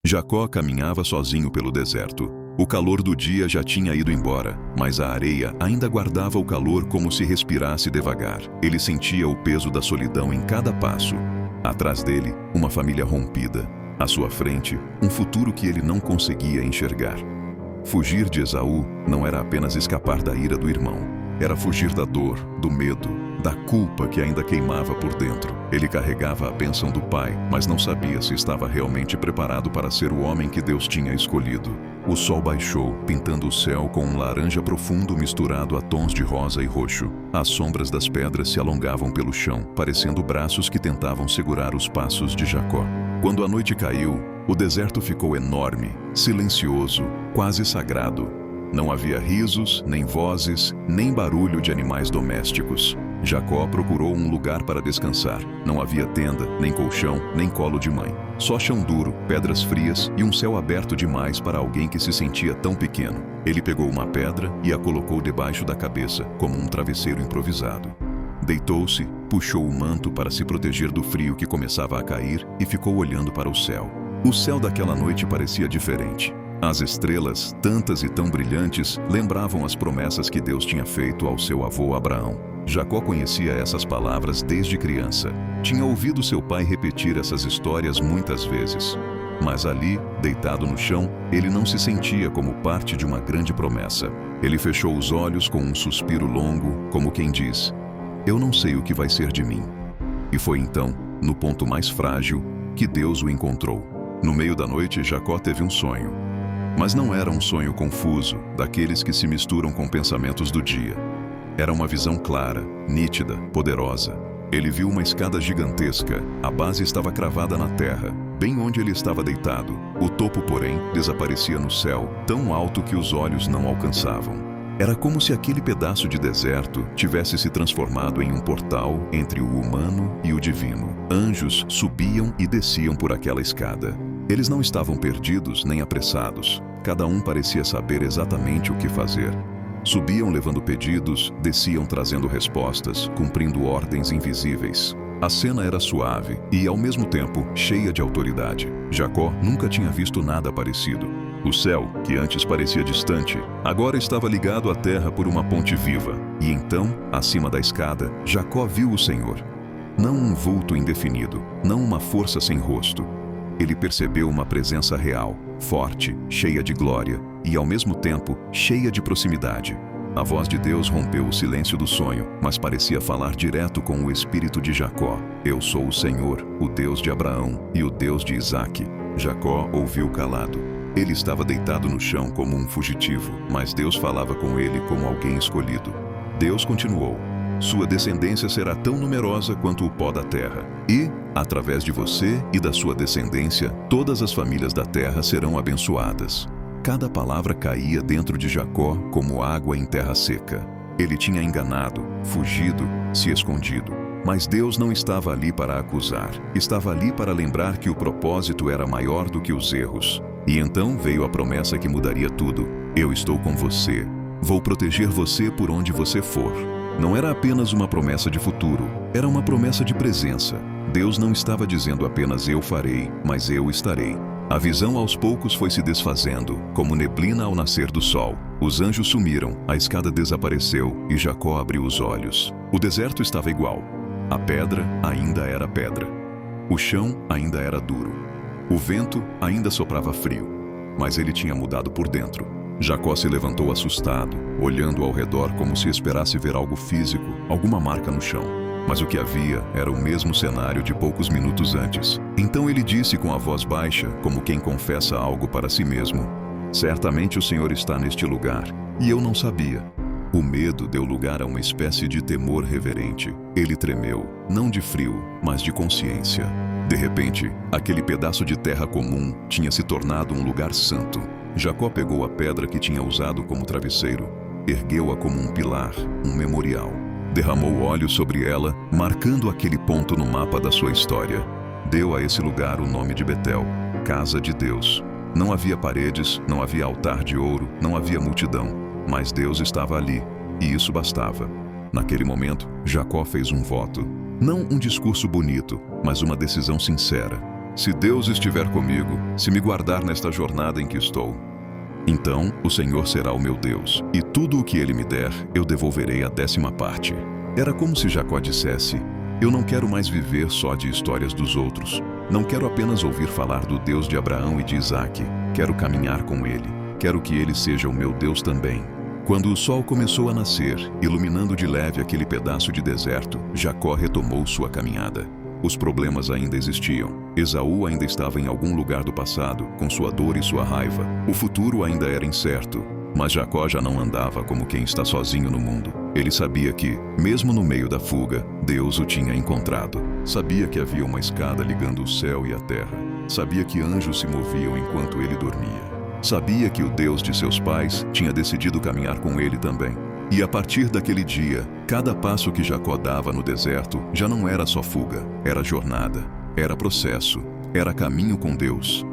Jacó caminhava sozinho pelo deserto. O calor do dia já tinha ido embora, mas a areia ainda guardava o calor como se respirasse devagar. Ele sentia o peso da solidão em cada passo. Atrás dele, uma família rompida. À sua frente, um futuro que ele não conseguia enxergar. Fugir de Esaú não era apenas escapar da ira do irmão. Era fugir da dor, do medo, da culpa que ainda queimava por dentro. Ele carregava a bênção do pai, mas não sabia se estava realmente preparado para ser o homem que Deus tinha escolhido. O sol baixou, pintando o céu com um laranja profundo misturado a tons de rosa e roxo. As sombras das pedras se alongavam pelo chão, parecendo braços que tentavam segurar os passos de Jacó. Quando a noite caiu, o deserto ficou enorme, silencioso, quase sagrado. Não havia risos, nem vozes, nem barulho de animais domésticos. Jacó procurou um lugar para descansar. Não havia tenda, nem colchão, nem colo de mãe. Só chão duro, pedras frias e um céu aberto demais para alguém que se sentia tão pequeno. Ele pegou uma pedra e a colocou debaixo da cabeça, como um travesseiro improvisado. Deitou-se, puxou o manto para se proteger do frio que começava a cair e ficou olhando para o céu. O céu daquela noite parecia diferente. As estrelas, tantas e tão brilhantes, lembravam as promessas que Deus tinha feito ao seu avô Abraão. Jacó conhecia essas palavras desde criança. Tinha ouvido seu pai repetir essas histórias muitas vezes. Mas ali, deitado no chão, ele não se sentia como parte de uma grande promessa. Ele fechou os olhos com um suspiro longo, como quem diz: "Eu não sei o que vai ser de mim." E foi então, no ponto mais frágil, que Deus o encontrou. No meio da noite, Jacó teve um sonho. Mas não era um sonho confuso, daqueles que se misturam com pensamentos do dia. Era uma visão clara, nítida, poderosa. Ele viu uma escada gigantesca. A base estava cravada na terra, bem onde ele estava deitado. O topo, porém, desaparecia no céu, tão alto que os olhos não alcançavam. Era como se aquele pedaço de deserto tivesse se transformado em um portal entre o humano e o divino. Anjos subiam e desciam por aquela escada. Eles não estavam perdidos nem apressados. Cada um parecia saber exatamente o que fazer. Subiam levando pedidos, desciam trazendo respostas, cumprindo ordens invisíveis. A cena era suave e, ao mesmo tempo, cheia de autoridade. Jacó nunca tinha visto nada parecido. O céu, que antes parecia distante, agora estava ligado à terra por uma ponte viva. E então, acima da escada, Jacó viu o Senhor. Não um vulto indefinido, não uma força sem rosto. Ele percebeu uma presença real, forte, cheia de glória e, ao mesmo tempo, cheia de proximidade. A voz de Deus rompeu o silêncio do sonho, mas parecia falar direto com o espírito de Jacó. "Eu sou o Senhor, o Deus de Abraão e o Deus de Isaque." Jacó ouviu calado. Ele estava deitado no chão como um fugitivo, mas Deus falava com ele como alguém escolhido. Deus continuou: "Sua descendência será tão numerosa quanto o pó da terra. E, através de você e da sua descendência, todas as famílias da terra serão abençoadas." Cada palavra caía dentro de Jacó como água em terra seca. Ele tinha enganado, fugido, se escondido. Mas Deus não estava ali para acusar. Estava ali para lembrar que o propósito era maior do que os erros. E então veio a promessa que mudaria tudo. "Eu estou com você. Vou proteger você por onde você for." Não era apenas uma promessa de futuro, era uma promessa de presença. Deus não estava dizendo apenas "eu farei", mas "eu estarei." A visão aos poucos foi se desfazendo, como neblina ao nascer do sol. Os anjos sumiram, a escada desapareceu e Jacó abriu os olhos. O deserto estava igual. A pedra ainda era pedra. O chão ainda era duro. O vento ainda soprava frio, mas ele tinha mudado por dentro. Jacó se levantou assustado, olhando ao redor como se esperasse ver algo físico, alguma marca no chão. Mas o que havia era o mesmo cenário de poucos minutos antes. Então ele disse com a voz baixa, como quem confessa algo para si mesmo: "Certamente o Senhor está neste lugar, e eu não sabia." O medo deu lugar a uma espécie de temor reverente. Ele tremeu, não de frio, mas de consciência. De repente, aquele pedaço de terra comum tinha se tornado um lugar santo. Jacó pegou a pedra que tinha usado como travesseiro, ergueu-a como um pilar, um memorial. Derramou óleo sobre ela, marcando aquele ponto no mapa da sua história. Deu a esse lugar o nome de Betel, Casa de Deus. Não havia paredes, não havia altar de ouro, não havia multidão, mas Deus estava ali, e isso bastava. Naquele momento, Jacó fez um voto. Não um discurso bonito, mas uma decisão sincera. Se Deus estiver comigo, se me guardar nesta jornada em que estou, então o Senhor será o meu Deus, e tudo o que Ele me der, eu devolverei a 10ª parte. Era como se Jacó dissesse: eu não quero mais viver só de histórias dos outros. Não quero apenas ouvir falar do Deus de Abraão e de Isaque. Quero caminhar com Ele. Quero que Ele seja o meu Deus também. Quando o sol começou a nascer, iluminando de leve aquele pedaço de deserto, Jacó retomou sua caminhada. Os problemas ainda existiam. Esaú ainda estava em algum lugar do passado, com sua dor e sua raiva. O futuro ainda era incerto. Mas Jacó já não andava como quem está sozinho no mundo. Ele sabia que, mesmo no meio da fuga, Deus o tinha encontrado. Sabia que havia uma escada ligando o céu e a terra. Sabia que anjos se moviam enquanto ele dormia. Sabia que o Deus de seus pais tinha decidido caminhar com ele também. E a partir daquele dia, cada passo que Jacó dava no deserto já não era só fuga, era jornada, era processo, era caminho com Deus.